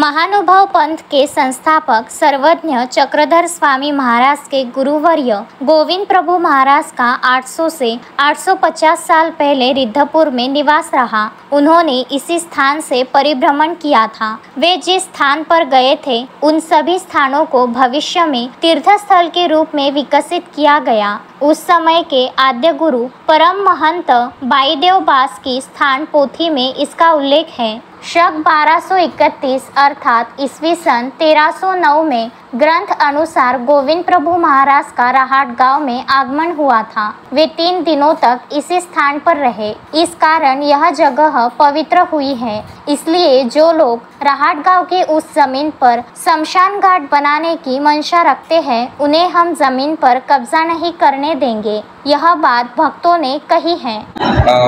महानुभाव पंथ के संस्थापक सर्वज्ञ चक्रधर स्वामी महाराज के गुरुवर्य गोविंद प्रभु महाराज का 800 से 850 साल पहले रिद्धपुर में निवास रहा। उन्होंने इसी स्थान से परिभ्रमण किया था। वे जिस स्थान पर गए थे उन सभी स्थानों को भविष्य में तीर्थस्थल के रूप में विकसित किया गया। उस समय के आद्य गुरु परम महंत बाईदेव बास की स्थान पोथी में इसका उल्लेख है। शक 1231 अर्थात ईस्वी सन 1309 में ग्रंथ अनुसार गोविंद प्रभु महाराज का रहाट गांव में आगमन हुआ था। वे 3 दिनों तक इसी स्थान पर रहे। इस कारण यह जगह पवित्र हुई है। इसलिए जो लोग रहाट गांव के उस जमीन पर शमशान घाट बनाने की मंशा रखते हैं उन्हें हम जमीन पर कब्जा नहीं करने देंगे। यह बात भक्तों ने कही है।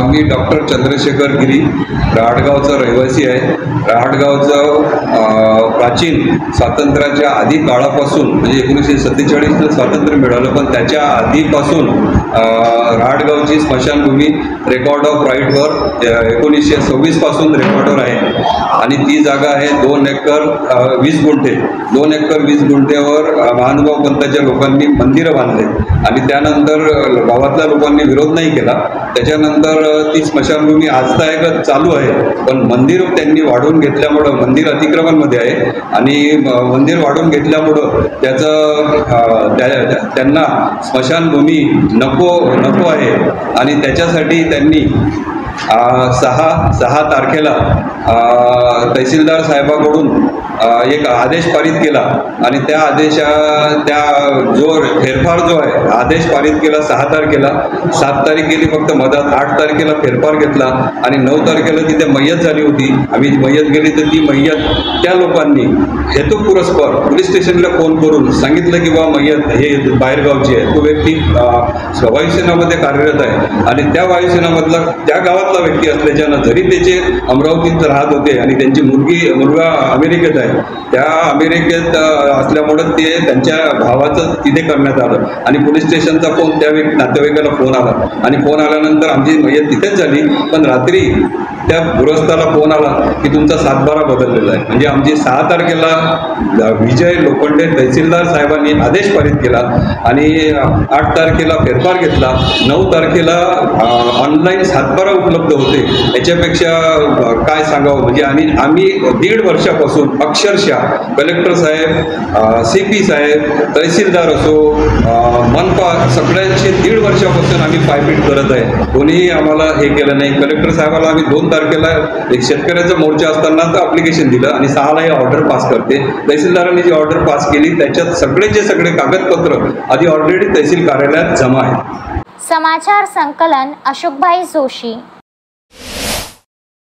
मी डॉक्टर चंद्रशेखर गिरी रहाटगावचा रहिवासी आहे। रहाटगावचं प्राचीन स्वातंत्र्याच्या आधी काळापासून म्हणजे 1947 स्वातंत्र्य मिळालं, पण त्याच्या आधीपासून रहाटगावची स्मशानभूमी रेकॉर्ड ऑफ राईटवर 1926 पासून रेकॉर्डवर आहे आणि ती जागा आहे 2 एकर 20 गुंठे। 2 एकर 20 गुंठ्यावर महानुभाव पंथाच्या लोकांनी मंदिरं बांधले आणि त्यानंतर गावातल्या लोकांनी विरोध नाही केला। त्याच्यानंतर ती स्मशानभूमी आजतागायत चालू आहे, पण मंदिर त्यांनी वाढवून घेतल्यामुळे मंदिर अतिक्रमणमध्ये आहे आणि मंदिर वाढवून घेतल्यामुळे त्यांना स्मशानभूमी नको आहे आणि त्याच्यासाठी त्यांनी 6 तारखेला तहसीलदार साहेबांकडून एक आदेश पारित केला आणि त्या जो फेरफार जो आहे आदेश पारित केला 6 तारखेला। 7 तारीख गेली फक्त मधात, 8 तारखेला फेरफार घेतला आणि 9 तारखेला तिथे मय्यत झाली होती। आम्ही मय्यत गेली तर ती मय्यत त्या लोकांनी हेतुपुरस्पर पोलीस स्टेशनला फोन करून सांगितलं की बाबा मय्यत हे बाहेरगावची आहे। तो व्यक्ती वायुसेनामध्ये कार्यरत आहे आणि त्या वायुसेनामधला त्या गावातला व्यक्ती असल्याच्यानं जरी त्याचे अमरावतीत राहत होते आणि त्यांची मुलगा अमेरिकेत आहे, त्या अमेरिकेत असल्यामुळे ते त्यांच्या भावाचं तिथे करण्यात आलं आणि पोलीस स्टेशनचा फोन त्या नातेवाईकाला फोन आला आणि फोन आल्यानंतर आमची मय्यत तिथेच झाली। पण रात्री त्या गृहस्थाला फोन आला की तुमचा 7/12 बदललेला आहे। म्हणजे आमची 6 तारखेला विजय लोखंडे तहसीलदार साहेबांनी आदेश पारित केला आणि 8 तारखेला फेरफार घेतला। 9 तारखेला ऑनलाईन 7/12 उपलब्ध होते। याच्यापेक्षा काय सांगावं म्हणजे आणि आम्ही 1.5 वर्षापासून अक्षरशः कलेक्टर साहेब, CP साहेब, तहसीलदार असो, मनपा सगळ्यांचे 1.5 वर्षापासून आम्ही पायपीट करत आहे। कोणीही आम्हाला हे केलं नाही। कलेक्टर साहेबाला आम्ही 2 तारखेला एक शेतकऱ्याचा मोर्चा असताना ॲप्लिकेशन दिलं आणि 6ला ही ऑर्डर पास करते। तहसीलदारांनी जी ऑर्डर पास केली त्याच्यात सगळे कागदपत्र आधी ऑलरेडी तहसील कार्यालयात जमा आहेत। समाचार संकलन अशोकभाई जोशी।